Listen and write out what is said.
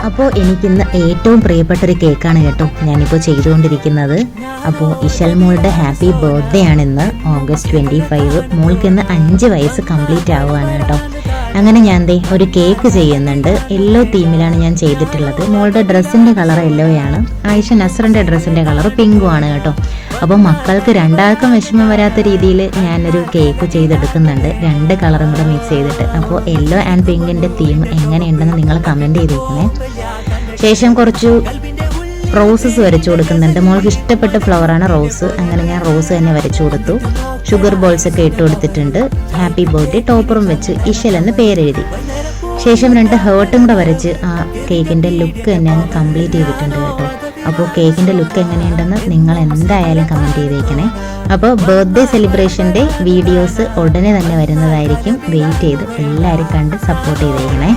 അപ്പോൾ എനിക്കിന്ന് ഏറ്റവും പ്രിയപ്പെട്ട ഒരു കേക്കാണ് കേട്ടോ ഞാനിപ്പോൾ ചെയ്തുകൊണ്ടിരിക്കുന്നത്. അപ്പോൾ ഇശൽ മോളുടെ ഹാപ്പി ബർത്ത്ഡേ ആണിന്ന്, ഓഗസ്റ്റ് 25. മോൾക്ക് ഇന്ന് 5 വയസ്സ് കംപ്ലീറ്റ് ആവുകയാണ് കേട്ടോ. അങ്ങനെ ഞാൻ ഒരു കേക്ക് ചെയ്യുന്നുണ്ട്. യെല്ലോ തീമിലാണ് ഞാൻ ചെയ്തിട്ടുള്ളത്. മോളുടെ ഡ്രസ്സിൻ്റെ കളർ യെല്ലോയാണ്, ആയിഷ നസ്റിൻ്റെ ഡ്രസ്സിൻ്റെ കളർ പിങ്കും ആണ് കേട്ടോ. അപ്പോൾ മക്കൾക്ക് രണ്ടാൾക്കും വിഷമം വരാത്ത രീതിയിൽ ഞാനൊരു കേക്ക് ചെയ്തെടുക്കുന്നുണ്ട്, 2 കളറും കൂടെ മിക്സ് ചെയ്തിട്ട്. അപ്പോൾ യെല്ലോ ആൻഡ് പിങ്കിൻ്റെ തീം എങ്ങനെയുണ്ടെന്ന് നിങ്ങൾ കമൻറ്റ് ചെയ്തേക്കണേ. ശേഷം കുറച്ച് റോസസ് വരച്ചു കൊടുക്കുന്നുണ്ട്. മോൾക്ക് ഇഷ്ടപ്പെട്ട ഫ്ലവറാണ് റോസ്. അങ്ങനെ ഞാൻ റോസ് തന്നെ വരച്ചു കൊടുത്തു. ഷുഗർ ബോൾസ് ഒക്കെ ഇട്ട് കൊടുത്തിട്ടുണ്ട്. ഹാപ്പി ബർത്ത്ഡേ ടോപ്പറും വെച്ച് ഇശൽ എന്ന് പേരെഴുതി. ശേഷം 2 ഹേർട്ടും കൂടെ വരച്ച് ആ കേക്കിൻ്റെ ലുക്ക് തന്നെ അങ്ങ് കംപ്ലീറ്റ് ചെയ്തിട്ടുണ്ട് കേട്ടോ. അപ്പോൾ കേക്കിൻ്റെ ലുക്ക് എങ്ങനെയുണ്ടെന്ന് നിങ്ങൾ എന്തായാലും കമൻറ്റ് ചെയ്തേക്കണേ. അപ്പോൾ ബർത്ത്ഡേ സെലിബ്രേഷൻ്റെ വീഡിയോസ് ഉടനെ തന്നെ വരുന്നതായിരിക്കും. വെയിറ്റ് ചെയ്ത് എല്ലാവരും കണ്ട് സപ്പോർട്ട് ചെയ്തേക്കണേ.